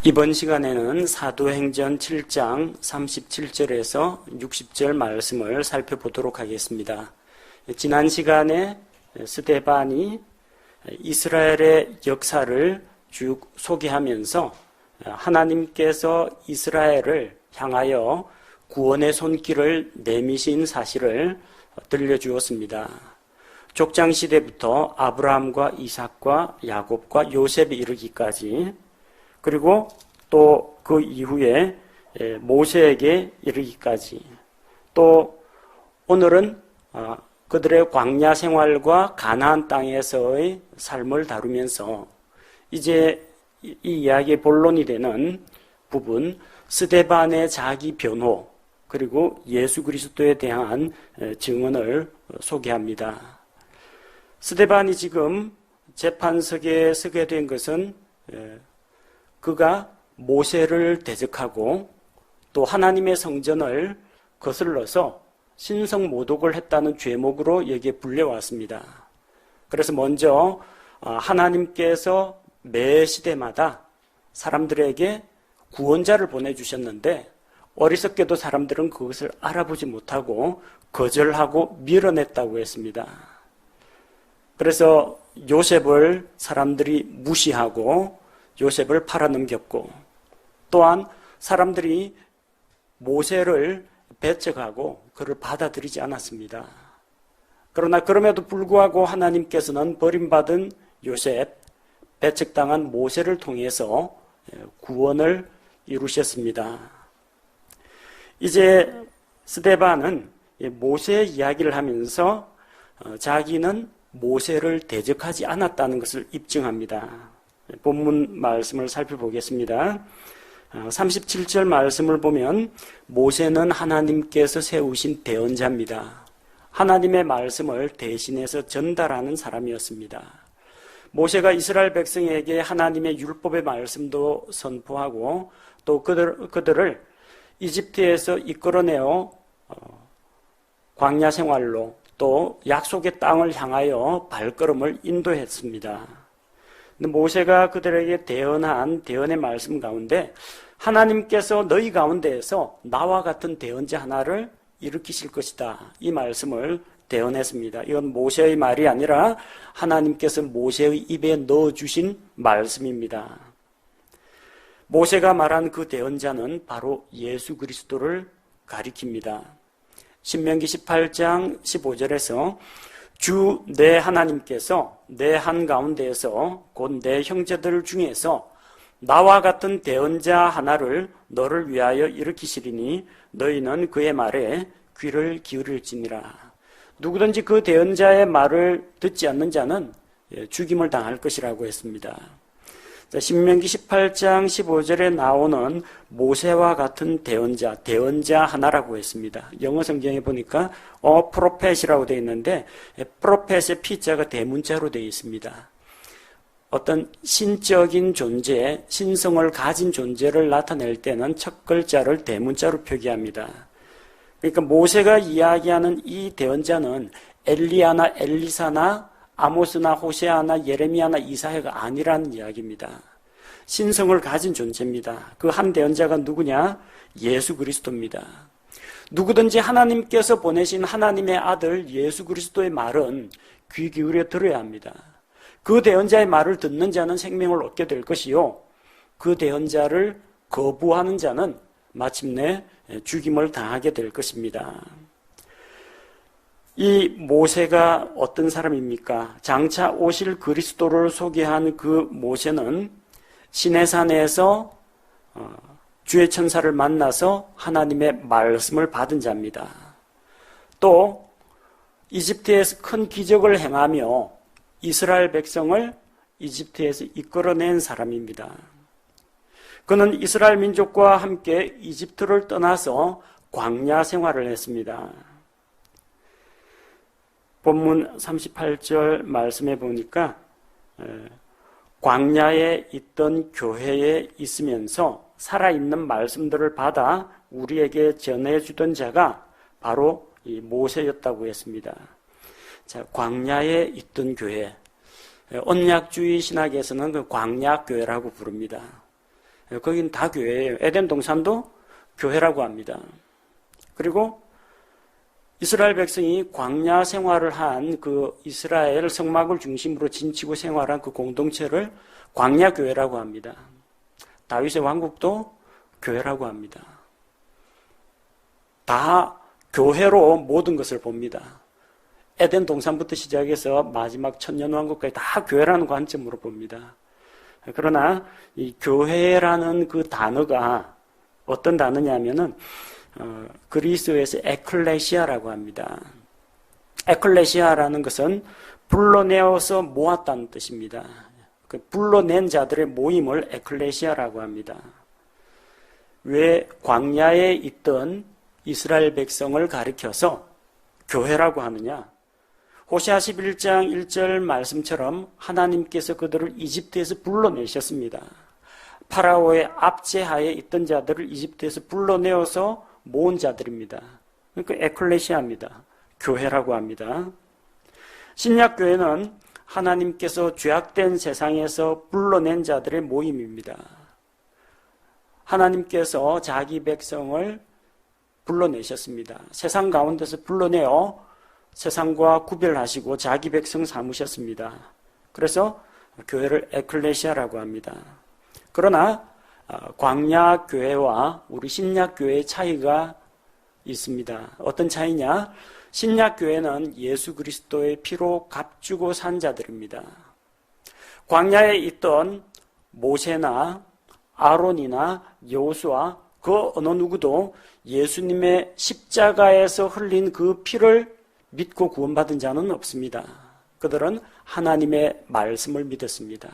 이번 시간에는 사도행전 7장 37절에서 60절 말씀을 살펴보도록 하겠습니다. 지난 시간에 스데반이 이스라엘의 역사를 쭉 소개하면서 하나님께서 이스라엘을 향하여 구원의 손길을 내미신 사실을 들려주었습니다. 족장시대부터 아브라함과 이삭과 야곱과 요셉에 이르기까지, 그리고 또 그 이후에 모세에게 이르기까지, 또 오늘은 그들의 광야 생활과 가나안 땅에서의 삶을 다루면서 이제 이 이야기의 본론이 되는 부분, 스데반의 자기 변호, 그리고 예수 그리스도에 대한 증언을 소개합니다. 스데반이 지금 재판석에 서게 된 것은 그가 모세를 대적하고 또 하나님의 성전을 거슬러서 신성 모독을 했다는 죄목으로 여기에 불려왔습니다. 그래서 먼저 하나님께서 매 시대마다 사람들에게 구원자를 보내주셨는데 어리석게도 사람들은 그것을 알아보지 못하고 거절하고 밀어냈다고 했습니다. 그래서 요셉을 사람들이 무시하고 요셉을 팔아넘겼고, 또한 사람들이 모세를 배척하고 그를 받아들이지 않았습니다. 그러나 그럼에도 불구하고 하나님께서는 버림받은 요셉, 배척당한 모세를 통해서 구원을 이루셨습니다. 이제 스데반은 모세의 이야기를 하면서 자기는 모세를 대적하지 않았다는 것을 입증합니다. 본문 말씀을 살펴보겠습니다. 37절 말씀을 보면 모세는 하나님께서 세우신 대언자입니다. 하나님의 말씀을 대신해서 전달하는 사람이었습니다. 모세가 이스라엘 백성에게 하나님의 율법의 말씀도 선포하고 또 그들을 이집트에서 이끌어내어 광야 생활로 또 약속의 땅을 향하여 발걸음을 인도했습니다. 근데 모세가 그들에게 대언한 대언의 말씀 가운데 하나님께서 너희 가운데에서 나와 같은 대언자 하나를 일으키실 것이다, 이 말씀을 대언했습니다. 이건 모세의 말이 아니라 하나님께서 모세의 입에 넣어주신 말씀입니다. 모세가 말한 그 대언자는 바로 예수 그리스도를 가리킵니다. 신명기 18장 15절에서 주 내 하나님께서 내 한가운데에서 곧 내 형제들 중에서 나와 같은 대언자 하나를 너를 위하여 일으키시리니 너희는 그의 말에 귀를 기울일지니라. 누구든지 그 대언자의 말을 듣지 않는 자는 죽임을 당할 것이라고 했습니다. 신명기 18장 15절에 나오는 모세와 같은 대언자 하나라고 했습니다. 영어 성경에 보니까 프로펫이라고 되어 있는데 프로펫의 P자가 대문자로 되어 있습니다. 어떤 신적인 존재, 신성을 가진 존재를 나타낼 때는 첫 글자를 대문자로 표기합니다. 그러니까 모세가 이야기하는 이 대언자는 엘리야나 엘리사나 아모스나 호세아나 예레미야나 이사야가 아니라는 이야기입니다. 신성을 가진 존재입니다. 그 한 대언자가 누구냐? 예수 그리스도입니다. 누구든지 하나님께서 보내신 하나님의 아들 예수 그리스도의 말은 귀 기울여 들어야 합니다. 그 대언자의 말을 듣는 자는 생명을 얻게 될 것이요, 그 대언자를 거부하는 자는 마침내 죽임을 당하게 될 것입니다. 이 모세가 어떤 사람입니까? 장차 오실 그리스도를 소개한 그 모세는 시내산에서 주의 천사를 만나서 하나님의 말씀을 받은 자입니다. 또 이집트에서 큰 기적을 행하며 이스라엘 백성을 이집트에서 이끌어낸 사람입니다. 그는 이스라엘 민족과 함께 이집트를 떠나서 광야 생활을 했습니다. 본문 38절 말씀해 보니까 광야에 있던 교회에 있으면서 살아있는 말씀들을 받아 우리에게 전해주던 자가 바로 이 모세였다고 했습니다. 자, 광야에 있던 교회, 언약주의 신학에서는 그 광야교회라고 부릅니다. 거긴 다 교회예요. 에덴 동산도 교회라고 합니다. 그리고 이스라엘 백성이 광야 생활을 한 그 이스라엘 성막을 중심으로 진치고 생활한 그 공동체를 광야 교회라고 합니다. 다윗의 왕국도 교회라고 합니다. 다 교회로 모든 것을 봅니다. 에덴 동산부터 시작해서 마지막 천년왕국까지 다 교회라는 관점으로 봅니다. 그러나 이 교회라는 그 단어가 어떤 단어냐면은 그리스어에서 에클레시아라고 합니다. 에클레시아라는 것은 불러내어서 모았다는 뜻입니다. 그 불러낸 자들의 모임을 에클레시아라고 합니다. 왜 광야에 있던 이스라엘 백성을 가리켜서 교회라고 하느냐? 호세아 11장 1절 말씀처럼 하나님께서 그들을 이집트에서 불러내셨습니다. 파라오의 압제하에 있던 자들을 이집트에서 불러내어서 모은 자들입니다. 그러니까 에클레시아입니다. 교회라고 합니다. 신약교회는 하나님께서 죄악된 세상에서 불러낸 자들의 모임입니다. 하나님께서 자기 백성을 불러내셨습니다. 세상 가운데서 불러내어 세상과 구별하시고 자기 백성 삼으셨습니다. 그래서 교회를 에클레시아라고 합니다. 그러나 광야 교회와 우리 신약 교회의 차이가 있습니다. 어떤 차이냐? 신약 교회는 예수 그리스도의 피로 값주고 산 자들입니다. 광야에 있던 모세나 아론이나 여호수아 그 어느 누구도 예수님의 십자가에서 흘린 그 피를 믿고 구원받은 자는 없습니다. 그들은 하나님의 말씀을 믿었습니다.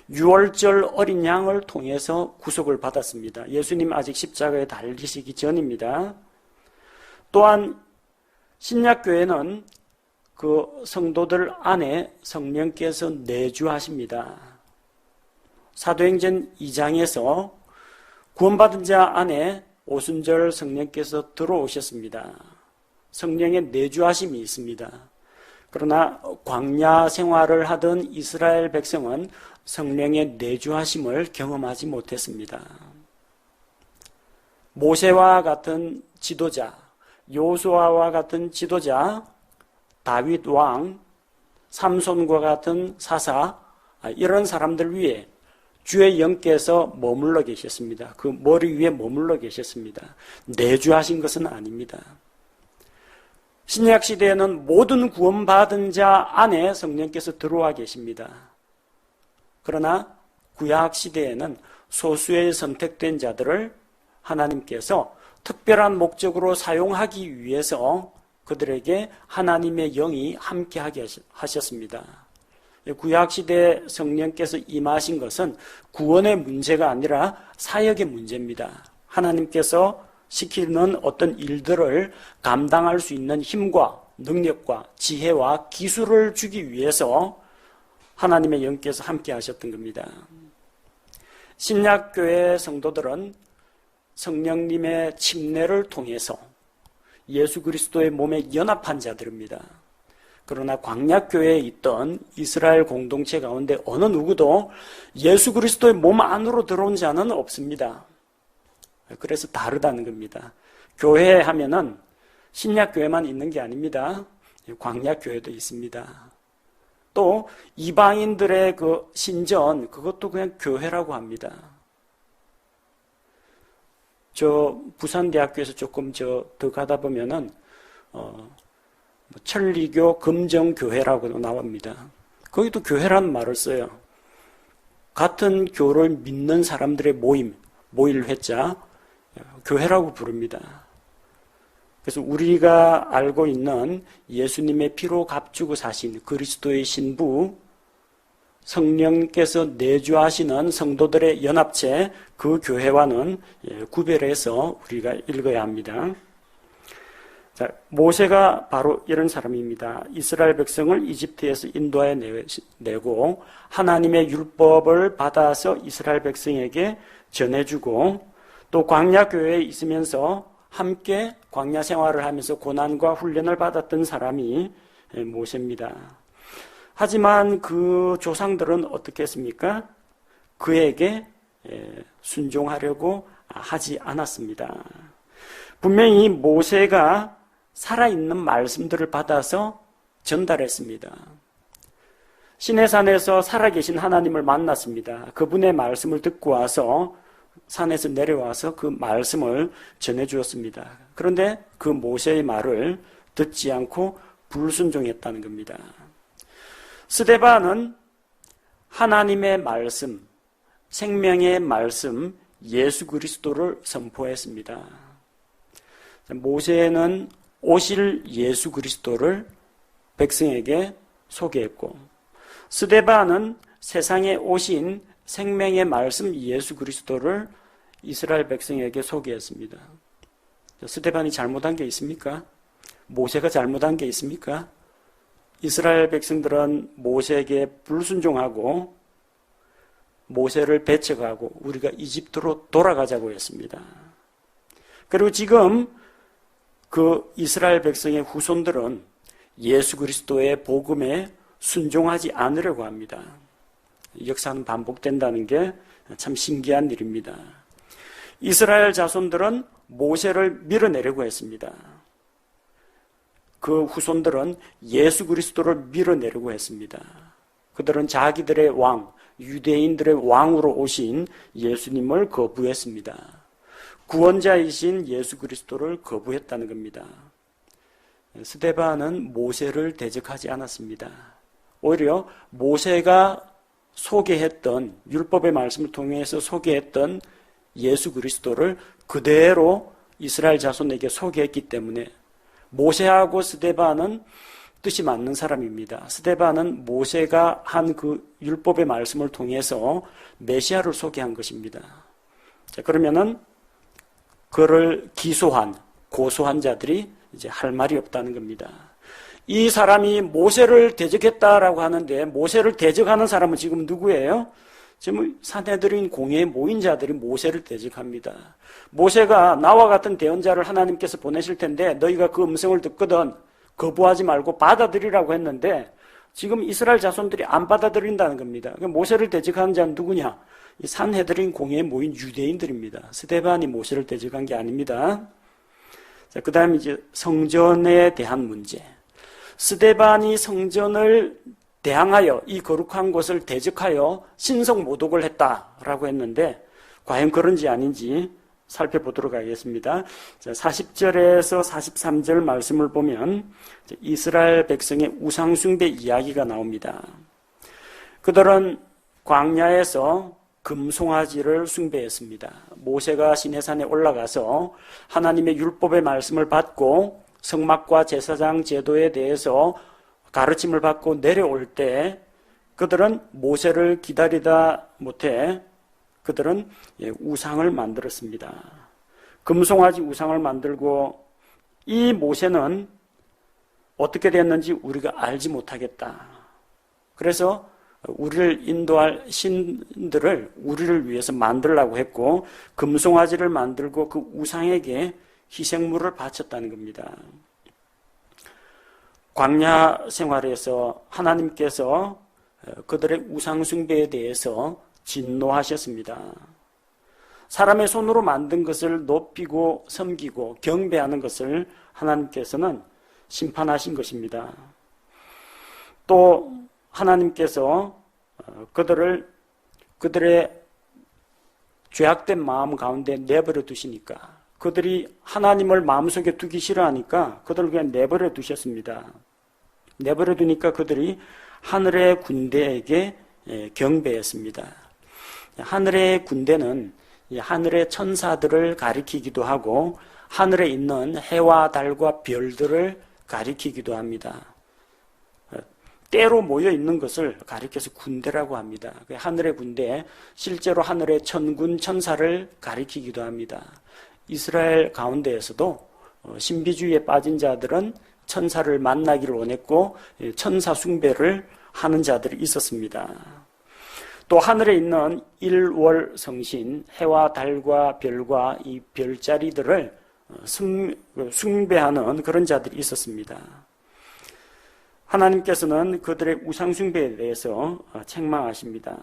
유월절 어린 양을 통해서 구속을 받았습니다. 예수님 아직 십자가에 달리시기 전입니다. 또한 신약교회는 그 성도들 안에 성령께서 내주하십니다. 사도행전 2장에서 구원받은 자 안에 오순절 성령께서 들어오셨습니다. 성령의 내주하심이 있습니다. 그러나 광야 생활을 하던 이스라엘 백성은 성령의 내주하심을 경험하지 못했습니다. 모세와 같은 지도자, 여호수아와 같은 지도자, 다윗 왕, 삼손과 같은 사사, 이런 사람들 위에 주의 영께서 머물러 계셨습니다. 그 머리 위에 머물러 계셨습니다. 내주하신 것은 아닙니다. 신약 시대에는 모든 구원받은 자 안에 성령께서 들어와 계십니다. 그러나 구약 시대에는 소수의 선택된 자들을 하나님께서 특별한 목적으로 사용하기 위해서 그들에게 하나님의 영이 함께하게 하셨습니다. 구약 시대에 성령께서 임하신 것은 구원의 문제가 아니라 사역의 문제입니다. 하나님께서 시키는 어떤 일들을 감당할 수 있는 힘과 능력과 지혜와 기술을 주기 위해서 하나님의 영께서 함께 하셨던 겁니다. 신약교회 성도들은 성령님의 침례를 통해서 예수 그리스도의 몸에 연합한 자들입니다. 그러나 광약교회에 있던 이스라엘 공동체 가운데 어느 누구도 예수 그리스도의 몸 안으로 들어온 자는 없습니다. 그래서 다르다는 겁니다. 교회 하면은 신약교회만 있는 게 아닙니다. 광약교회도 있습니다. 또 이방인들의 그 신전, 그것도 그냥 교회라고 합니다. 저 부산대학교에서 조금 더 가다 보면은 천리교 금정교회라고도 나옵니다. 거기도 교회라는 말을 써요. 같은 교를 믿는 사람들의 모일 회자, 교회라고 부릅니다. 그래서 우리가 알고 있는 예수님의 피로 값주고 사신 그리스도의 신부, 성령께서 내주하시는 성도들의 연합체, 그 교회와는 구별해서 우리가 읽어야 합니다. 자, 모세가 바로 이런 사람입니다. 이스라엘 백성을 이집트에서 인도하여 내고 하나님의 율법을 받아서 이스라엘 백성에게 전해주고 또 광야교회에 있으면서 함께 광야 생활을 하면서 고난과 훈련을 받았던 사람이 모세입니다. 하지만 그 조상들은 어떻게 했습니까? 그에게 순종하려고 하지 않았습니다. 분명히 모세가 살아있는 말씀들을 받아서 전달했습니다. 시내산에서 살아계신 하나님을 만났습니다. 그분의 말씀을 듣고 와서 산에서 내려와서 그 말씀을 전해주었습니다. 그런데 그 모세의 말을 듣지 않고 불순종했다는 겁니다. 스데반은 하나님의 말씀, 생명의 말씀, 예수 그리스도를 선포했습니다. 모세는 오실 예수 그리스도를 백성에게 소개했고, 스데반은 세상에 오신 생명의 말씀 예수 그리스도를 이스라엘 백성에게 소개했습니다. 스데반이 잘못한 게 있습니까? 모세가 잘못한 게 있습니까? 이스라엘 백성들은 모세에게 불순종하고 모세를 배척하고 우리가 이집트로 돌아가자고 했습니다. 그리고 지금 그 이스라엘 백성의 후손들은 예수 그리스도의 복음에 순종하지 않으려고 합니다. 역사는 반복된다는 게 참 신기한 일입니다. 이스라엘 자손들은 모세를 밀어내려고 했습니다. 그 후손들은 예수 그리스도를 밀어내려고 했습니다. 그들은 자기들의 왕, 유대인들의 왕으로 오신 예수님을 거부했습니다. 구원자이신 예수 그리스도를 거부했다는 겁니다. 스데반은 모세를 대적하지 않았습니다. 오히려 모세가 소개했던 율법의 말씀을 통해서 소개했던 예수 그리스도를 그대로 이스라엘 자손에게 소개했기 때문에 모세하고 스데반은 뜻이 맞는 사람입니다. 스데반은 모세가 한 그 율법의 말씀을 통해서 메시아를 소개한 것입니다. 자, 그러면은 그를 고소한 자들이 이제 할 말이 없다는 겁니다. 이 사람이 모세를 대적했다라고 하는데 모세를 대적하는 사람은 지금 누구예요? 지금 산헤드린 공회에 모인 자들이 모세를 대적합니다. 모세가 나와 같은 대언자를 하나님께서 보내실 텐데 너희가 그 음성을 듣거든 거부하지 말고 받아들이라고 했는데 지금 이스라엘 자손들이 안 받아들인다는 겁니다. 모세를 대적하는 자는 누구냐? 이 산헤드린 공회에 모인 유대인들입니다. 스데반이 모세를 대적한 게 아닙니다. 자, 그 다음에 이제 성전에 대한 문제. 스데반이 성전을 대항하여 이 거룩한 곳을 대적하여 신성 모독을 했다라고 했는데 과연 그런지 아닌지 살펴보도록 하겠습니다. 40절에서 43절 말씀을 보면 이스라엘 백성의 우상숭배 이야기가 나옵니다. 그들은 광야에서 금송아지를 숭배했습니다. 모세가 시내산에 올라가서 하나님의 율법의 말씀을 받고 성막과 제사장 제도에 대해서 가르침을 받고 내려올 때 그들은 모세를 기다리다 못해 그들은 우상을 만들었습니다. 금송아지 우상을 만들고 이 모세는 어떻게 됐는지 우리가 알지 못하겠다. 그래서 우리를 인도할 신들을 우리를 위해서 만들라고 했고 금송아지를 만들고 그 우상에게 희생물을 바쳤다는 겁니다. 광야 생활에서 하나님께서 그들의 우상 숭배에 대해서 진노하셨습니다. 사람의 손으로 만든 것을 높이고 섬기고 경배하는 것을 하나님께서는 심판하신 것입니다. 또 하나님께서 그들의 죄악된 마음 가운데 내버려 두시니까 그들이 하나님을 마음속에 두기 싫어하니까 그들을 그냥 내버려 두셨습니다. 내버려 두니까 그들이 하늘의 군대에게 경배했습니다. 하늘의 군대는 하늘의 천사들을 가리키기도 하고 하늘에 있는 해와 달과 별들을 가리키기도 합니다. 때로 모여 있는 것을 가리켜서 군대라고 합니다. 하늘의 군대, 실제로 하늘의 천군 천사를 가리키기도 합니다. 이스라엘 가운데에서도 신비주의에 빠진 자들은 천사를 만나기를 원했고 천사 숭배를 하는 자들이 있었습니다. 또 하늘에 있는 일월 성신, 해와 달과 별과 이 별자리들을 숭배하는 그런 자들이 있었습니다. 하나님께서는 그들의 우상 숭배에 대해서 책망하십니다.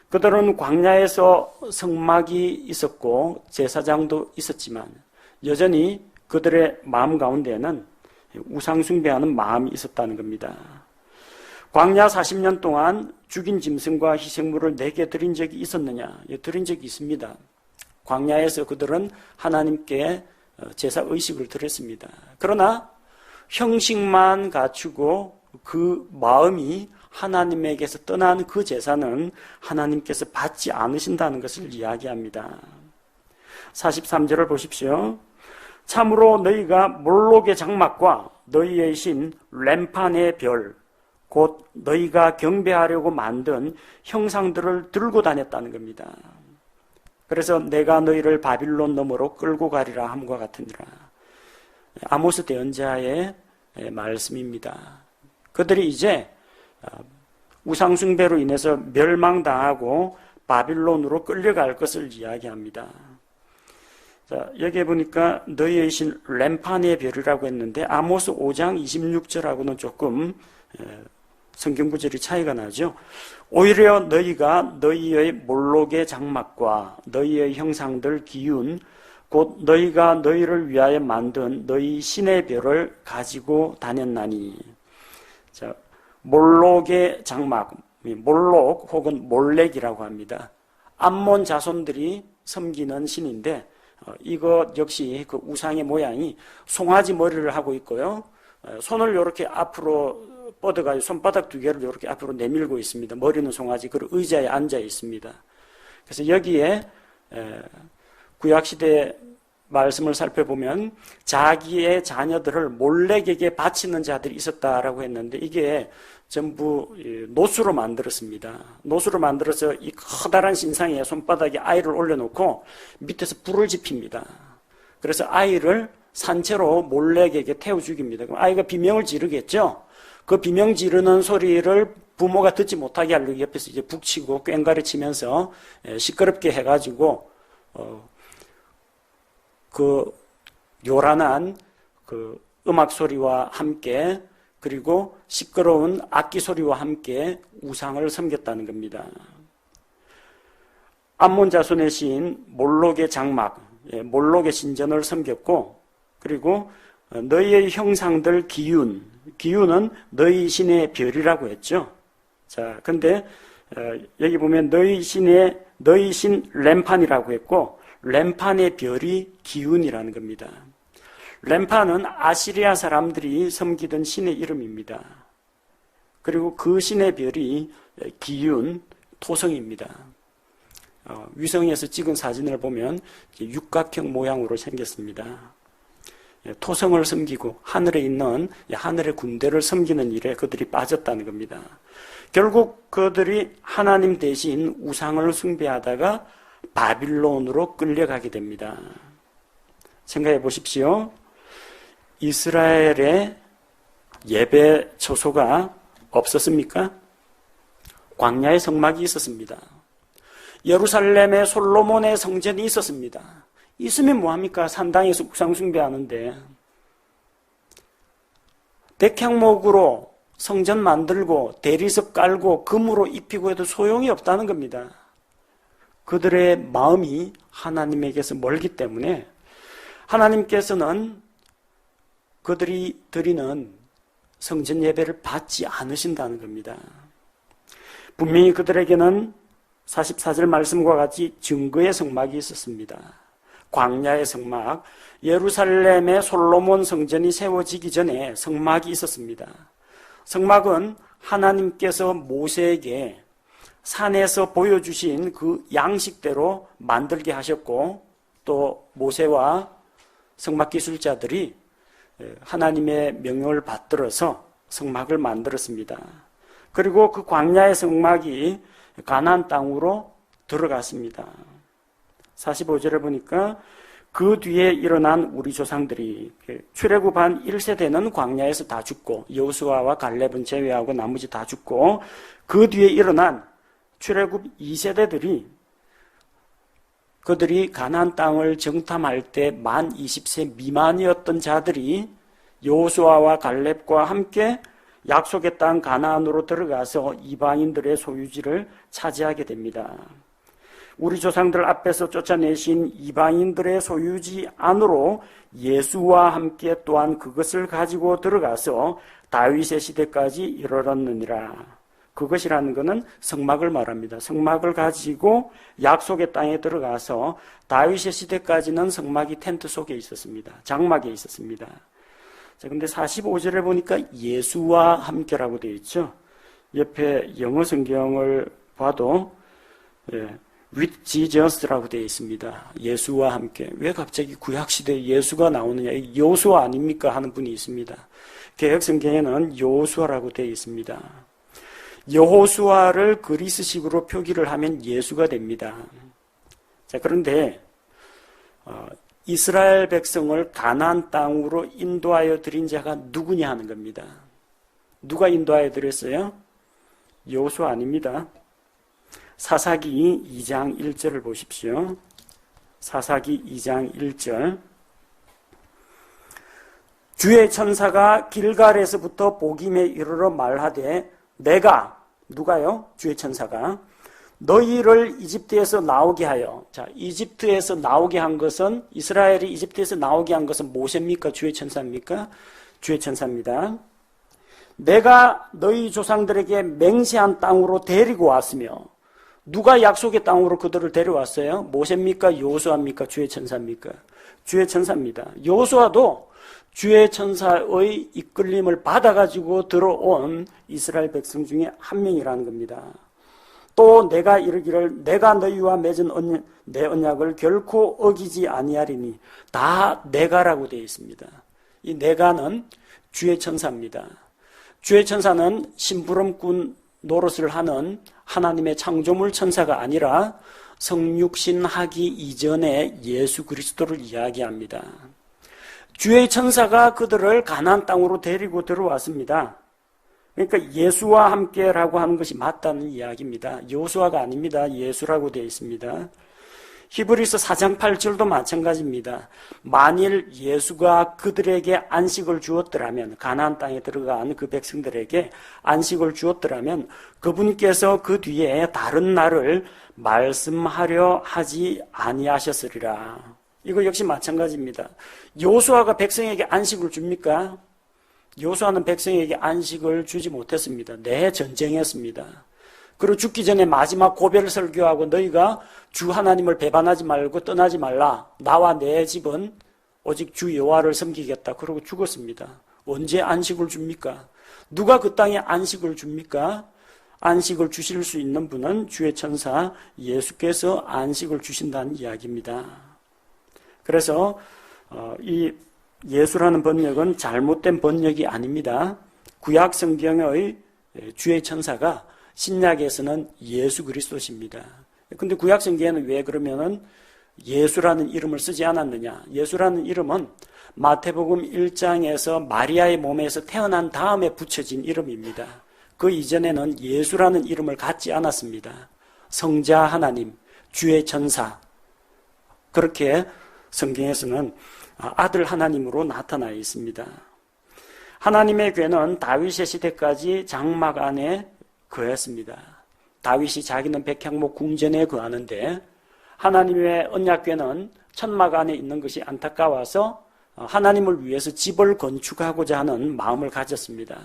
그들은 광야에서 성막이 있었고 제사장도 있었지만 여전히 그들의 마음 가운데에는 우상 숭배하는 마음이 있었다는 겁니다. 광야 40년 동안 죽인 짐승과 희생물을 내게 드린 적이 있었느냐? 드린 적이 있습니다. 광야에서 그들은 하나님께 제사 의식을 드렸습니다. 그러나 형식만 갖추고 그 마음이 하나님에게서 떠난 그 제사는 하나님께서 받지 않으신다는 것을 이야기합니다. 43절을 보십시오. 참으로 너희가 몰록의 장막과 너희의 신 램판의 별, 곧 너희가 경배하려고 만든 형상들을 들고 다녔다는 겁니다. 그래서 내가 너희를 바빌론 너머로 끌고 가리라 함과 같으니라. 아모스 대언자의 말씀입니다. 그들이 이제 우상 숭배로 인해서 멸망당하고 바빌론으로 끌려갈 것을 이야기합니다. 자, 여기에 보니까 너희의 신 램판의 별이라고 했는데 아모스 5장 26절하고는 조금 성경 구절이 차이가 나죠. 오히려 너희가 너희의 몰록의 장막과 너희의 형상들 기운 곧 너희가 너희를 위하여 만든 너희 신의 별을 가지고 다녔나니. 자, 몰록의 장막, 몰록 혹은 몰렉이라고 합니다. 암몬 자손들이 섬기는 신인데 이것 역시 그 우상의 모양이 송아지 머리를 하고 있고요. 손을 이렇게 앞으로 뻗어가지고 손바닥 두 개를 이렇게 앞으로 내밀고 있습니다. 머리는 송아지, 그리고 의자에 앉아 있습니다. 그래서 여기에 구약시대 말씀을 살펴보면 자기의 자녀들을 몰렉에게 바치는 자들이 있었다라고 했는데 이게 전부 노수로 만들었습니다. 노수로 만들어서 이 커다란 신상에 손바닥에 아이를 올려놓고 밑에서 불을 지핍니다. 그래서 아이를 산채로 몰렉에게 태워 죽입니다. 그럼 아이가 비명을 지르겠죠. 그 비명 지르는 소리를 부모가 듣지 못하게 하려고 옆에서 이제 북치고 꽹가리 치면서 시끄럽게 해가지고 그 요란한 그 음악 소리와 함께 그리고 시끄러운 악기 소리와 함께 우상을 섬겼다는 겁니다. 암몬 자손의 신 몰록의 장막, 몰록의 신전을 섬겼고, 그리고 너희의 형상들 기운은 너희 신의 별이라고 했죠. 자, 근데 여기 보면 너희 신 램판이라고 했고, 램판의 별이 기운이라는 겁니다. 램판은 아시리아 사람들이 섬기던 신의 이름입니다. 그리고 그 신의 별이 기운, 토성입니다. 위성에서 찍은 사진을 보면 육각형 모양으로 생겼습니다. 토성을 섬기고 하늘에 있는 하늘의 군대를 섬기는 일에 그들이 빠졌다는 겁니다. 결국 그들이 하나님 대신 우상을 숭배하다가 바빌론으로 끌려가게 됩니다. 생각해 보십시오. 이스라엘의 예배 처소가 없었습니까? 광야의 성막이 있었습니다. 예루살렘에 솔로몬의 성전이 있었습니다. 있으면 뭐합니까? 산당에서 우상 숭배하는데. 백향목으로 성전 만들고 대리석 깔고 금으로 입히고 해도 소용이 없다는 겁니다. 그들의 마음이 하나님에게서 멀기 때문에 하나님께서는 그들이 드리는 성전 예배를 받지 않으신다는 겁니다. 분명히 그들에게는 44절 말씀과 같이 증거의 성막이 있었습니다. 광야의 성막, 예루살렘의 솔로몬 성전이 세워지기 전에 성막이 있었습니다. 성막은 하나님께서 모세에게 산에서 보여주신 그 양식대로 만들게 하셨고, 또 모세와 성막 기술자들이 하나님의 명령을 받들어서 성막을 만들었습니다. 그리고 그 광야의 성막이 가나안 땅으로 들어갔습니다. 45절에 보니까 그 뒤에 일어난 우리 조상들이 출애굽 한 1세대는 광야에서 다 죽고 여호수아와 갈렙은 제외하고 나머지 다 죽고, 그 뒤에 일어난 출애굽 2세대들이 그들이 가나안 땅을 정탐할 때 만 20세 미만이었던 자들이 여호수아와 갈렙과 함께 약속의 땅 가나안으로 들어가서 이방인들의 소유지를 차지하게 됩니다. 우리 조상들 앞에서 쫓아내신 이방인들의 소유지 안으로 예수와 함께 또한 그것을 가지고 들어가서 다윗의 시대까지 이르렀느니라. 그것이라는 것은 성막을 말합니다. 성막을 가지고 약속의 땅에 들어가서 다윗의 시대까지는 성막이 텐트 속에 있었습니다. 장막에 있었습니다. 자, 근데 45절에 보니까 예수와 함께라고 되어 있죠. 옆에 영어 성경을 봐도 with Jesus라고 되어 있습니다. 예수와 함께. 왜 갑자기 구약시대에 예수가 나오느냐? 여호수아 아닙니까? 하는 분이 있습니다. 개혁 성경에는 여호수아라고 되어 있습니다. 여호수아를 그리스식으로 표기를 하면 예수가 됩니다. 자, 그런데 이스라엘 백성을 가나안 땅으로 인도하여 드린 자가 누구냐 하는 겁니다. 누가 인도하여 드렸어요? 여호수아 아닙니다. 사사기 2장 1절을 보십시오. 사사기 2장 1절. 주의 천사가 길갈에서부터 보김에 이르러 말하되 내가, 누가요? 주의 천사가 너희를 이집트에서 나오게 하여. 자, 이집트에서 나오게 한 것은, 이스라엘이 이집트에서 나오게 한 것은 모세입니까? 주의 천사입니까? 주의 천사입니다. 내가 너희 조상들에게 맹세한 땅으로 데리고 왔으며, 누가 약속의 땅으로 그들을 데려왔어요? 모세입니까? 여호수아입니까? 주의 천사입니까? 주의 천사입니다. 여호수아도 주의 천사의 이끌림을 받아가지고 들어온 이스라엘 백성 중에 한 명이라는 겁니다. 또 내가 이르기를 내가 너희와 맺은 내 언약을 결코 어기지 아니하리니, 다 내가라고 되어 있습니다. 이 내가는 주의 천사입니다. 주의 천사는 심부름꾼 노릇을 하는 하나님의 창조물 천사가 아니라 성육신하기 이전의 예수 그리스도를 이야기합니다. 주의 천사가 그들을 가나안 땅으로 데리고 들어왔습니다. 그러니까 예수와 함께라고 하는 것이 맞다는 이야기입니다. 여호수아가 아닙니다. 예수라고 되어 있습니다. 히브리서 4장 8절도 마찬가지입니다. 만일 예수가 그들에게 안식을 주었더라면, 가나안 땅에 들어간 그 백성들에게 안식을 주었더라면 그분께서 그 뒤에 다른 날을 말씀하려 하지 아니하셨으리라. 이거 역시 마찬가지입니다. 여호수아가 백성에게 안식을 줍니까? 여호수아는 백성에게 안식을 주지 못했습니다. 네, 전쟁했습니다. 그리고 죽기 전에 마지막 고별 설교하고 너희가 주 하나님을 배반하지 말고 떠나지 말라. 나와 내 집은 오직 주 여호와를 섬기겠다. 그러고 죽었습니다. 언제 안식을 줍니까? 누가 그 땅에 안식을 줍니까? 안식을 주실 수 있는 분은 주의 천사 예수께서 안식을 주신다는 이야기입니다. 그래서 이 예수라는 번역은 잘못된 번역이 아닙니다. 구약 성경의 주의 천사가 신약에서는 예수 그리스도십니다. 근데 구약 성경에는 왜 그러면은 예수라는 이름을 쓰지 않았느냐? 예수라는 이름은 마태복음 1장에서 마리아의 몸에서 태어난 다음에 붙여진 이름입니다. 그 이전에는 예수라는 이름을 갖지 않았습니다. 성자 하나님, 주의 천사, 그렇게 성경에서는 아들 하나님으로 나타나 있습니다. 하나님의 궤는 다윗의 시대까지 장막 안에 거했습니다. 다윗이 자기는 백향목 궁전에 거하는데 하나님의 언약궤는 천막 안에 있는 것이 안타까워서 하나님을 위해서 집을 건축하고자 하는 마음을 가졌습니다.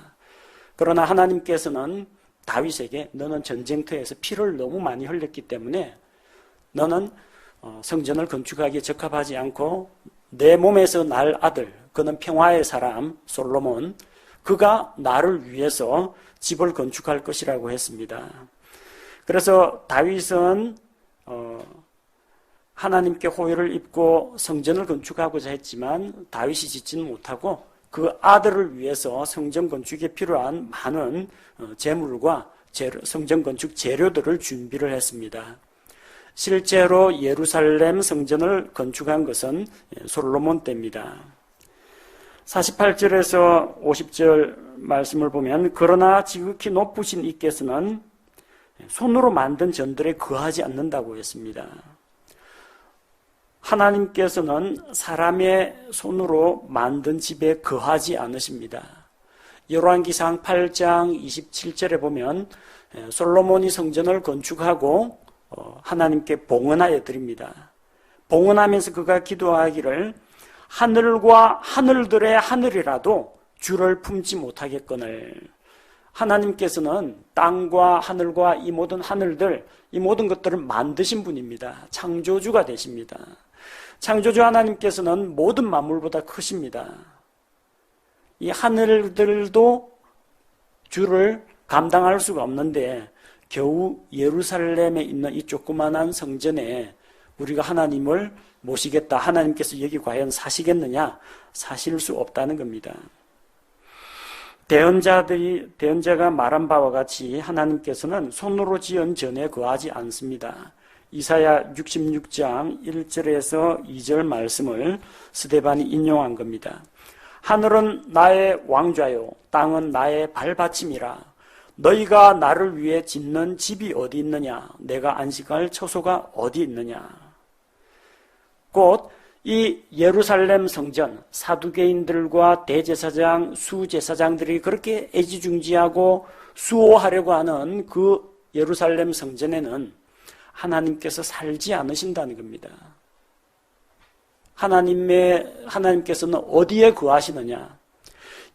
그러나 하나님께서는 다윗에게 너는 전쟁터에서 피를 너무 많이 흘렸기 때문에 너는 성전을 건축하기에 적합하지 않고 내 몸에서 날 아들, 그는 평화의 사람 솔로몬, 그가 나를 위해서 집을 건축할 것이라고 했습니다. 그래서 다윗은 하나님께 호의를 입고 성전을 건축하고자 했지만 다윗이 짓지는 못하고 그 아들을 위해서 성전 건축에 필요한 많은 재물과 성전 건축 재료들을 준비를 했습니다. 실제로 예루살렘 성전을 건축한 것은 솔로몬 때입니다. 48절에서 50절 말씀을 보면 그러나 지극히 높으신 이께서는 손으로 만든 전들에 거하지 않는다고 했습니다. 하나님께서는 사람의 손으로 만든 집에 거하지 않으십니다. 열왕기상 8장 27절에 보면 솔로몬이 성전을 건축하고 하나님께 봉헌하여 드립니다. 봉헌하면서 그가 기도하기를 하늘과 하늘들의 하늘이라도 주를 품지 못하겠거늘. 하나님께서는 땅과 하늘과 이 모든 하늘들, 이 모든 것들을 만드신 분입니다. 창조주가 되십니다. 창조주 하나님께서는 모든 만물보다 크십니다. 이 하늘들도 주를 감당할 수가 없는데 겨우 예루살렘에 있는 이 조그만한 성전에 우리가 하나님을 모시겠다, 하나님께서 여기 과연 사시겠느냐? 사실 수 없다는 겁니다. 대언자가 말한 바와 같이 하나님께서는 손으로 지은 전에 거하지 않습니다. 이사야 66장 1절에서 2절 말씀을 스데반이 인용한 겁니다. 하늘은 나의 왕좌요 땅은 나의 발받침이라. 너희가 나를 위해 짓는 집이 어디 있느냐? 내가 안식할 처소가 어디 있느냐? 곧 이 예루살렘 성전, 사두개인들과 대제사장, 수제사장들이 그렇게 애지중지하고 수호하려고 하는 그 예루살렘 성전에는 하나님께서 살지 않으신다는 겁니다. 하나님께서는 어디에 거하시느냐?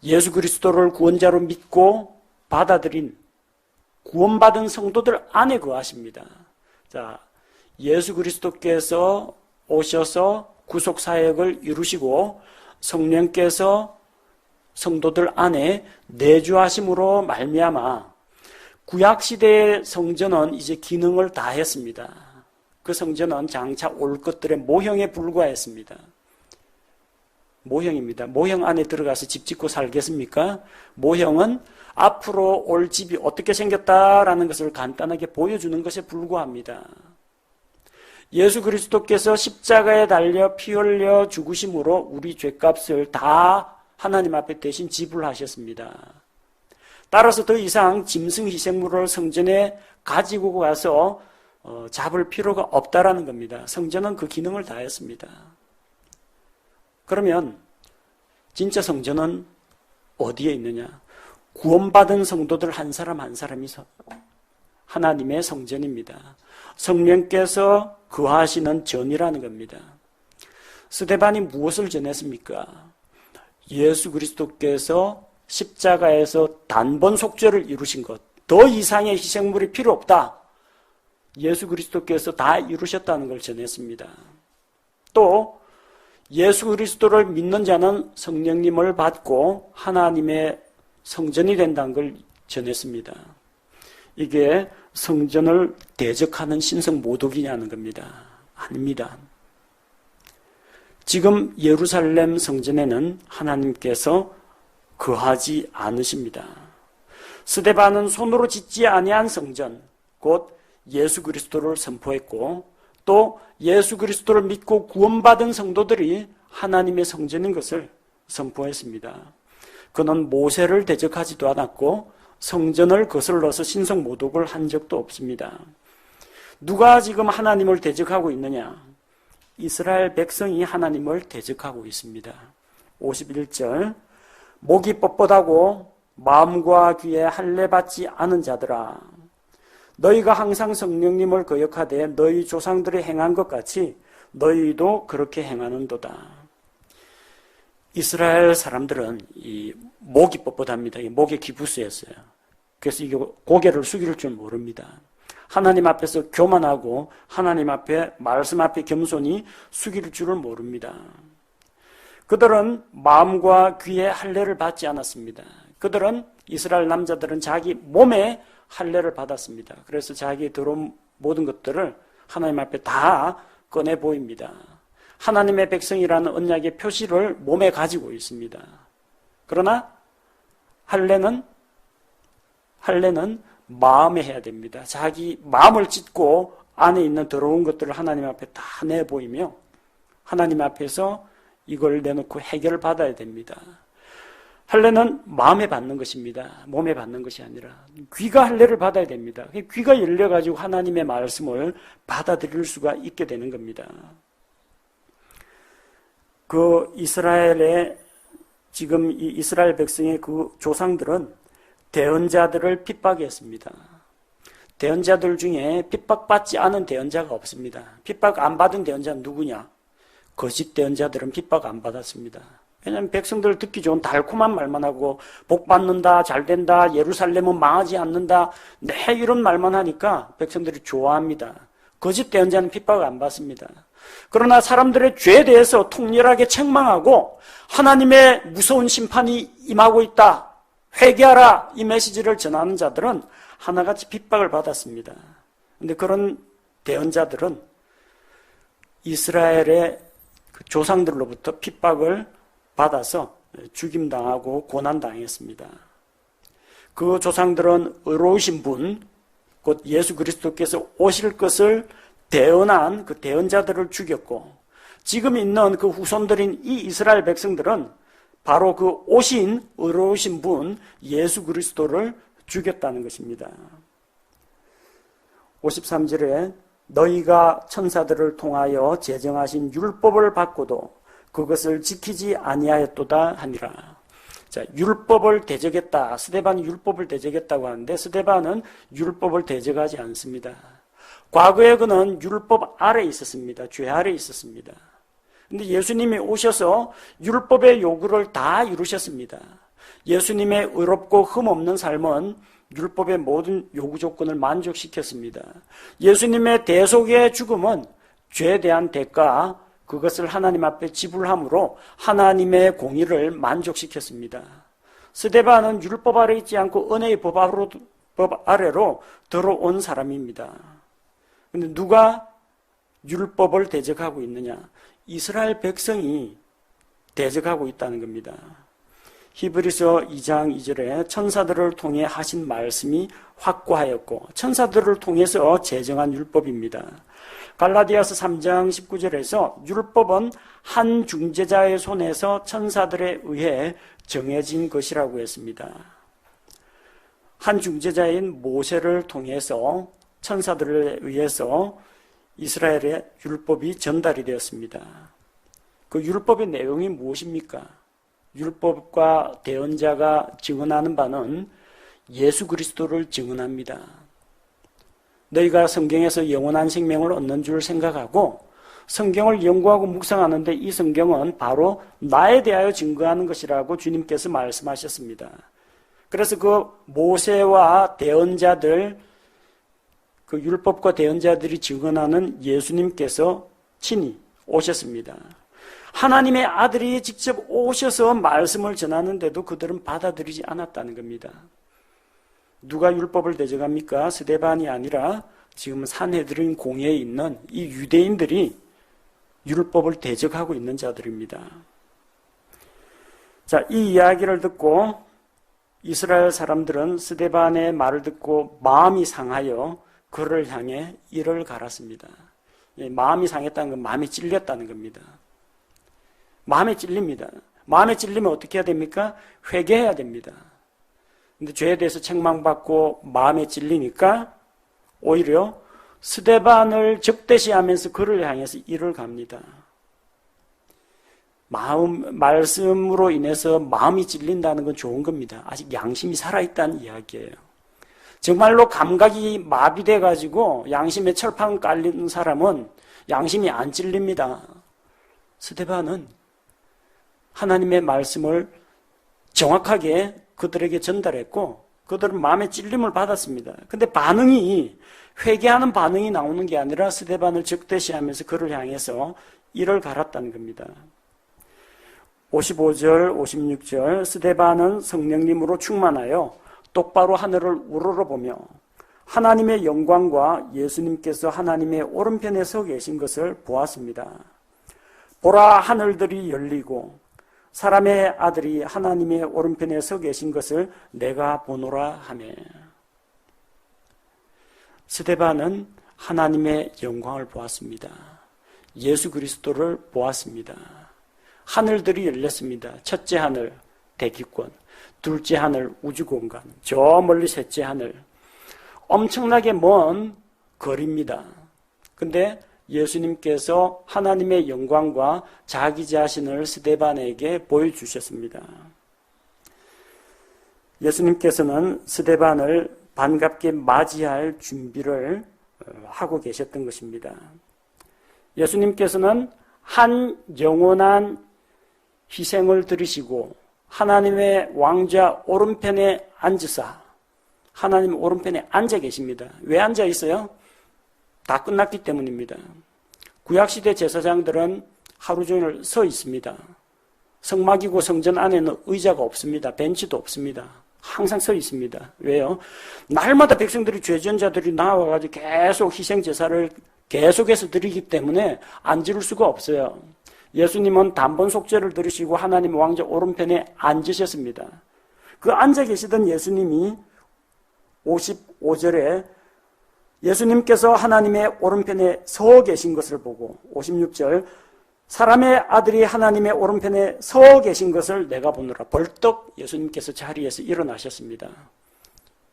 예수 그리스도를 구원자로 믿고 받아들인 구원받은 성도들 안에 거하십니다. 자, 예수 그리스도께서 오셔서 구속 사역을 이루시고 성령께서 성도들 안에 내주하심으로 말미암아 구약 시대의 성전은 이제 기능을 다했습니다. 그 성전은 장차 올 것들의 모형에 불과했습니다. 모형입니다. 모형 안에 들어가서 집 짓고 살겠습니까? 모형은 앞으로 올 집이 어떻게 생겼다라는 것을 간단하게 보여주는 것에 불과합니다. 예수 그리스도께서 십자가에 달려 피 흘려 죽으심으로 우리 죄값을 다 하나님 앞에 대신 지불하셨습니다. 따라서 더 이상 짐승 희생물을 성전에 가지고 가서 잡을 필요가 없다라는 겁니다. 성전은 그 기능을 다했습니다. 그러면 진짜 성전은 어디에 있느냐? 구원받은 성도들 한 사람 한 사람이 하나님의 성전입니다. 성령께서 거하시는 전이라는 겁니다. 스데반이 무엇을 전했습니까? 예수 그리스도께서 십자가에서 단번 속죄를 이루신 것, 더 이상의 희생물이 필요 없다. 예수 그리스도께서 다 이루셨다는 걸 전했습니다. 또 예수 그리스도를 믿는 자는 성령님을 받고 하나님의 성전이 된다는 걸 전했습니다. 이게 성전을 대적하는 신성 모독이냐는 겁니다. 아닙니다. 지금 예루살렘 성전에는 하나님께서 거하지 않으십니다. 스데반은 손으로 짓지 아니한 성전, 곧 예수 그리스도를 선포했고 또 예수 그리스도를 믿고 구원받은 성도들이 하나님의 성전인 것을 선포했습니다. 그는 모세를 대적하지도 않았고 성전을 거슬러서 신성 모독을 한 적도 없습니다. 누가 지금 하나님을 대적하고 있느냐? 이스라엘 백성이 하나님을 대적하고 있습니다. 51절 목이 뻣뻣하고 마음과 귀에 할례 받지 않은 자들아, 너희가 항상 성령님을 거역하되 너희 조상들이 행한 것 같이 너희도 그렇게 행하는도다. 이스라엘 사람들은 이 목이 뻣뻣합니다. 목에 기부스였어요. 그래서 이게 고개를 숙일 줄 모릅니다. 하나님 앞에서 교만하고 하나님 앞에 말씀 앞에 겸손히 숙일 줄을 모릅니다. 그들은 마음과 귀에 할례를 받지 않았습니다. 그들은 이스라엘 남자들은 자기 몸에 할례를 받았습니다. 그래서 자기 들어온 모든 것들을 하나님 앞에 다 꺼내 보입니다. 하나님의 백성이라는 언약의 표시를 몸에 가지고 있습니다. 그러나 할례는 마음에 해야 됩니다. 자기 마음을 찢고 안에 있는 더러운 것들을 하나님 앞에 다 내보이며 하나님 앞에서 이걸 내놓고 해결을 받아야 됩니다. 할례는 마음에 받는 것입니다. 몸에 받는 것이 아니라 귀가 할례를 받아야 됩니다. 귀가 열려가지고 하나님의 말씀을 받아들일 수가 있게 되는 겁니다. 그 이스라엘의 지금 이 이스라엘 백성의 그 조상들은 대언자들을 핍박했습니다. 대언자들 중에 핍박받지 않은 대언자가 없습니다. 핍박 안 받은 대언자는 누구냐? 거짓 대언자들은 핍박 안 받았습니다. 왜냐하면 백성들 듣기 좋은 달콤한 말만 하고 복 받는다, 잘 된다, 예루살렘은 망하지 않는다, 네, 이런 말만 하니까 백성들이 좋아합니다. 거짓 대언자는 핍박을 안 받습니다. 그러나 사람들의 죄에 대해서 통렬하게 책망하고 하나님의 무서운 심판이 임하고 있다, 회개하라, 이 메시지를 전하는 자들은 하나같이 핍박을 받았습니다. 그런데 그런 대언자들은 이스라엘의 그 조상들로부터 핍박을 받아서 죽임당하고 고난당했습니다. 그 조상들은 의로우신 분, 곧 예수 그리스도께서 오실 것을 대언한 그 대언자들을 죽였고, 지금 있는 그 후손들인 이 이스라엘 백성들은 바로 그 오신 의로우신 분 예수 그리스도를 죽였다는 것입니다. 53절에 너희가 천사들을 통하여 제정하신 율법을 받고도 그것을 지키지 아니하였도다 하니라. 자, 율법을 대적했다. 스데반이 율법을 대적했다고 하는데 스데반은 율법을 대적하지 않습니다. 과거에 그는 율법 아래에 있었습니다. 죄 아래에 있었습니다. 근데 예수님이 오셔서 율법의 요구를 다 이루셨습니다. 예수님의 의롭고 흠없는 삶은 율법의 모든 요구 조건을 만족시켰습니다. 예수님의 대속의 죽음은 죄에 대한 대가, 그것을 하나님 앞에 지불함으로 하나님의 공의를 만족시켰습니다. 스데반은 율법 아래 있지 않고 은혜의 법 아래로 들어온 사람입니다. 그런데 누가 율법을 대적하고 있느냐? 이스라엘 백성이 대적하고 있다는 겁니다. 히브리서 2장 2절에 천사들을 통해 하신 말씀이 확고하였고 천사들을 통해서 제정한 율법입니다. 갈라디아서 3장 19절에서 율법은 한 중재자의 손에서 천사들에 의해 정해진 것이라고 했습니다. 한 중재자인 모세를 통해서 천사들에 의해서 이스라엘의 율법이 전달이 되었습니다. 그 율법의 내용이 무엇입니까? 율법과 대언자가 증언하는 바는 예수 그리스도를 증언합니다. 너희가 성경에서 영원한 생명을 얻는 줄 생각하고 성경을 연구하고 묵상하는데 이 성경은 바로 나에 대하여 증거하는 것이라고 주님께서 말씀하셨습니다. 그래서 그 모세와 대언자들, 그 율법과 대언자들이 증언하는 예수님께서 친히 오셨습니다. 하나님의 아들이 직접 오셔서 말씀을 전하는데도 그들은 받아들이지 않았다는 겁니다. 누가 율법을 대적합니까? 스데반이 아니라 지금 산헤드린 공회에 있는 이 유대인들이 율법을 대적하고 있는 자들입니다. 자, 이 이야기를 듣고 이스라엘 사람들은 스데반의 말을 듣고 마음이 상하여 그를 향해 이를 갈았습니다. 마음이 상했다는 건 마음이 찔렸다는 겁니다. 마음에 찔립니다. 마음에 찔리면 어떻게 해야 됩니까? 회개해야 됩니다. 근데 죄에 대해서 책망받고 마음에 찔리니까 오히려 스데반을 적대시하면서 그를 향해서 이를 갑니다. 말씀으로 인해서 마음이 찔린다는 건 좋은 겁니다. 아직 양심이 살아있다는 이야기예요. 정말로 감각이 마비돼가지고 양심에 철판 깔린 사람은 양심이 안 찔립니다. 스데반은 하나님의 말씀을 정확하게 그들에게 전달했고 그들은 마음의 찔림을 받았습니다. 근데 반응이 회개하는 반응이 나오는 게 아니라 스데반을 적대시하면서 그를 향해서 이를 갈았다는 겁니다. 55절, 56절 스데반은 성령님으로 충만하여 똑바로 하늘을 우러러보며 하나님의 영광과 예수님께서 하나님의 오른편에 서 계신 것을 보았습니다. 보라, 하늘들이 열리고 사람의 아들이 하나님의 오른편에 서 계신 것을 내가 보노라 하며. 스데반은 하나님의 영광을 보았습니다. 예수 그리스도를 보았습니다. 하늘들이 열렸습니다. 첫째 하늘, 대기권. 둘째 하늘, 우주공간. 저 멀리 셋째 하늘. 엄청나게 먼 거리입니다. 근데 예수님께서 하나님의 영광과 자기 자신을 스데반에게 보여주셨습니다. 예수님께서는 스데반을 반갑게 맞이할 준비를 하고 계셨던 것입니다. 예수님께서는 한 영원한 희생을 들으시고 하나님의 왕좌 오른편에 앉으사 하나님 오른편에 앉아 계십니다. 왜 앉아 있어요? 다 끝났기 때문입니다. 구약시대 제사장들은 하루 종일 서 있습니다. 성막이고 성전 안에는 의자가 없습니다. 벤치도 없습니다. 항상 서 있습니다. 왜요? 날마다 백성들이 죄전자들이 나와가지고 계속 희생 제사를 계속해서 드리기 때문에 앉을 수가 없어요. 예수님은 단번 속죄를 들으시고 하나님 왕자 오른편에 앉으셨습니다. 그 앉아 계시던 예수님이 55절에 예수님께서 하나님의 오른편에 서 계신 것을 보고 56절 사람의 아들이 하나님의 오른편에 서 계신 것을 내가 보느라 벌떡 예수님께서 자리에서 일어나셨습니다.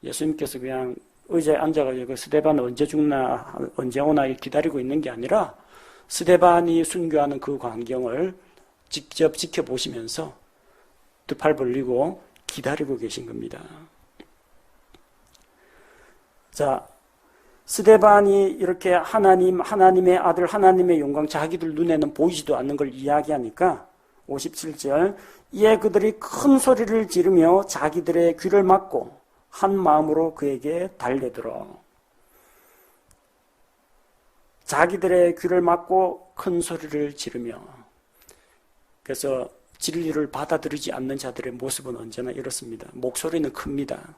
예수님께서 그냥 의자에 앉아가지고 스데반 언제 죽나 언제 오나 기다리고 있는 게 아니라 스데반이 순교하는 그 광경을 직접 지켜보시면서 두 팔 벌리고 기다리고 계신 겁니다. 자, 스데반이 이렇게 하나님의 아들, 하나님의 영광, 자기들 눈에는 보이지도 않는 걸 이야기하니까 57절 이에 그들이 큰 소리를 지르며 자기들의 귀를 막고 한 마음으로 그에게 달려들어. 자기들의 귀를 막고 큰 소리를 지르며. 그래서 진리를 받아들이지 않는 자들의 모습은 언제나 이렇습니다. 목소리는 큽니다.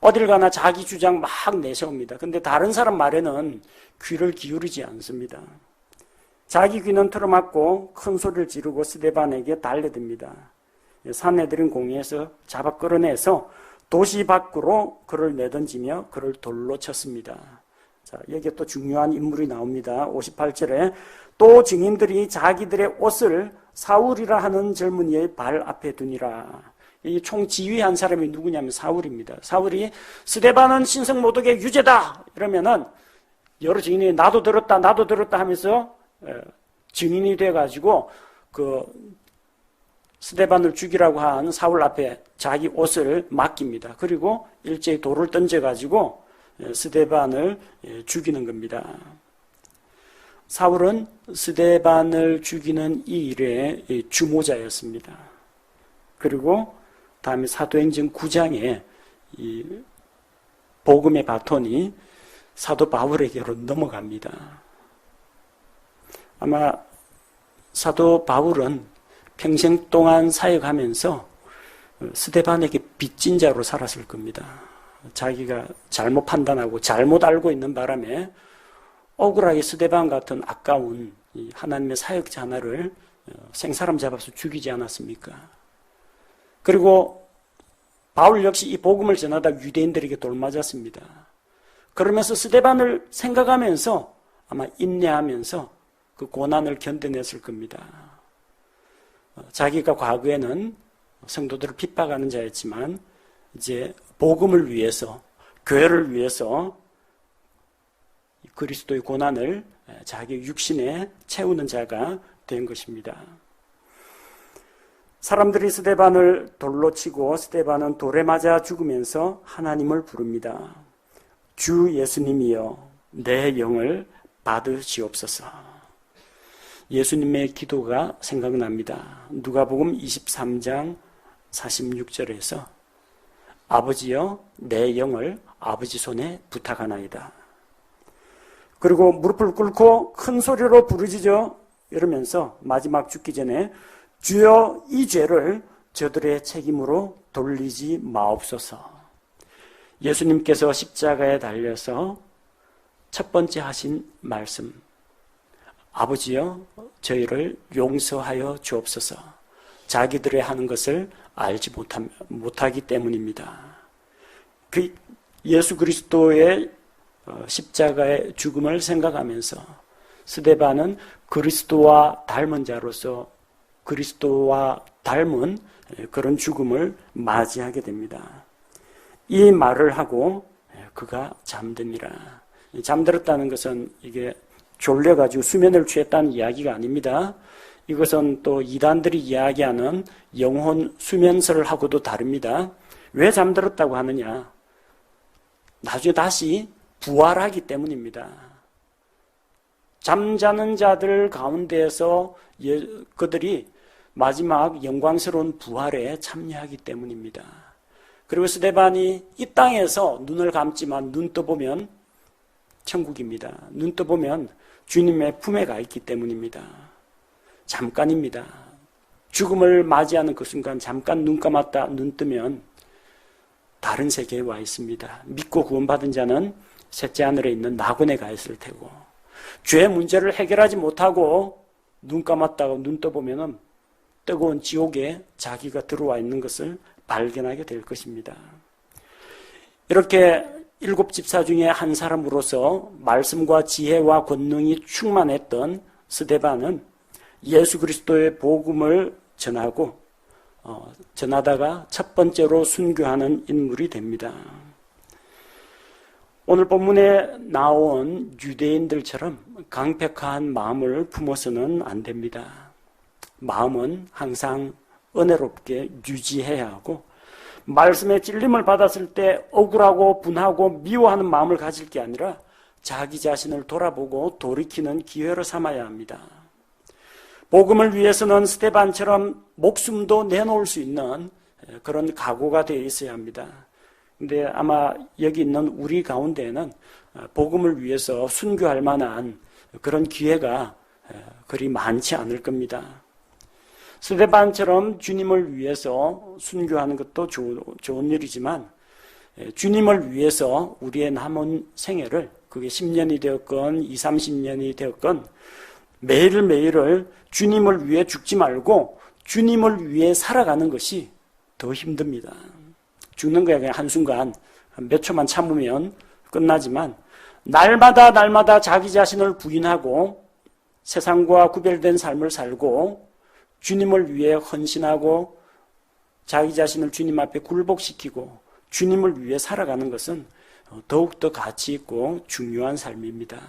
어딜 가나 자기 주장 막 내세웁니다. 근데 다른 사람 말에는 귀를 기울이지 않습니다. 자기 귀는 틀어막고 큰 소리를 지르고 스데반에게 달려듭니다. 사내들인 공회에서 잡아 끌어내서 도시 밖으로 그를 내던지며 그를 돌로 쳤습니다. 자, 여기에 또 중요한 인물이 나옵니다. 58절에 또 증인들이 자기들의 옷을 사울이라 하는 젊은이의 발 앞에 두니라. 이 총 지휘한 사람이 누구냐면 사울입니다. 사울이 스데반은 신성모독의 유죄다 이러면은 여러 증인이 나도 들었다 하면서 증인이 돼가지고 그 스데반을 죽이라고 한 사울 앞에 자기 옷을 맡깁니다. 그리고 일제히 돌을 던져가지고 스데반을 죽이는 겁니다. 사울은 스데반을 죽이는 이 일의 주모자였습니다. 그리고 다음에 사도행전 9장에 이 복음의 바톤이 사도 바울에게로 넘어갑니다. 아마 사도 바울은 평생 동안 사역하면서 스데반에게 빚진 자로 살았을 겁니다. 자기가 잘못 판단하고 잘못 알고 있는 바람에 억울하게 스데반 같은 아까운 하나님의 사역자 하나를 생사람 잡아서 죽이지 않았습니까? 그리고 바울 역시 이 복음을 전하다 유대인들에게 돌맞았습니다. 그러면서 스데반을 생각하면서 아마 인내하면서 그 고난을 견뎌냈을 겁니다. 자기가 과거에는 성도들을 핍박하는 자였지만 이제 복음을 위해서 교회를 위해서 그리스도의 고난을 자기 육신에 채우는 자가 된 것입니다. 사람들이 스데반을 돌로 치고 스데반은 돌에 맞아 죽으면서 하나님을 부릅니다. 주 예수님이여 내 영을 받으시옵소서. 예수님의 기도가 생각납니다. 누가복음 23장 46절에서 아버지여 내 영을 아버지 손에 부탁하나이다. 그리고 무릎을 꿇고 큰 소리로 부르짖어 이러면서 마지막 죽기 전에 주여 이 죄를 저들의 책임으로 돌리지 마옵소서. 예수님께서 십자가에 달려서 첫 번째 하신 말씀, 아버지여 저희를 용서하여 주옵소서. 자기들의 하는 것을 알지 못하기 때문입니다. 그 예수 그리스도의 십자가의 죽음을 생각하면서 스데반은 그리스도와 닮은 자로서 그리스도와 닮은 그런 죽음을 맞이하게 됩니다. 이 말을 하고 그가 잠드니라. 잠들었다는 것은 이게 졸려가지고 수면을 취했다는 이야기가 아닙니다. 이것은 또 이단들이 이야기하는 영혼 수면설하고도 다릅니다. 왜 잠들었다고 하느냐? 나중에 다시 부활하기 때문입니다. 잠자는 자들 가운데에서 그들이 마지막 영광스러운 부활에 참여하기 때문입니다. 그리고 스데반이 이 땅에서 눈을 감지만 눈 떠보면 천국입니다. 눈 떠보면 주님의 품에 가 있기 때문입니다. 잠깐입니다. 죽음을 맞이하는 그 순간 잠깐 눈 감았다 눈 뜨면 다른 세계에 와 있습니다. 믿고 구원받은 자는 셋째 하늘에 있는 낙원에 가 있을 테고, 죄의 문제를 해결하지 못하고 눈 감았다가 눈 떠보면 뜨거운 지옥에 자기가 들어와 있는 것을 발견하게 될 것입니다. 이렇게 7집사 중에 한 사람으로서 말씀과 지혜와 권능이 충만했던 스데반은 예수 그리스도의 복음을 전하다가 첫 번째로 순교하는 인물이 됩니다. 오늘 본문에 나온 유대인들처럼 강팍한 마음을 품어서는 안 됩니다. 마음은 항상 은혜롭게 유지해야 하고, 말씀의 찔림을 받았을 때 억울하고 분하고 미워하는 마음을 가질 게 아니라 자기 자신을 돌아보고 돌이키는 기회로 삼아야 합니다. 복음을 위해서는 스데반처럼 목숨도 내놓을 수 있는 그런 각오가 되어 있어야 합니다. 근데 아마 여기 있는 우리 가운데에는 복음을 위해서 순교할 만한 그런 기회가 그리 많지 않을 겁니다. 스데반처럼 주님을 위해서 순교하는 것도 좋은 일이지만, 주님을 위해서 우리의 남은 생애를, 그게 10년이 되었건 20, 30년이 되었건 매일매일을 주님을 위해 죽지 말고 주님을 위해 살아가는 것이 더 힘듭니다. 죽는 거야 그냥 한순간 몇 초만 참으면 끝나지만, 날마다 자기 자신을 부인하고 세상과 구별된 삶을 살고 주님을 위해 헌신하고 자기 자신을 주님 앞에 굴복시키고 주님을 위해 살아가는 것은 더욱더 가치 있고 중요한 삶입니다.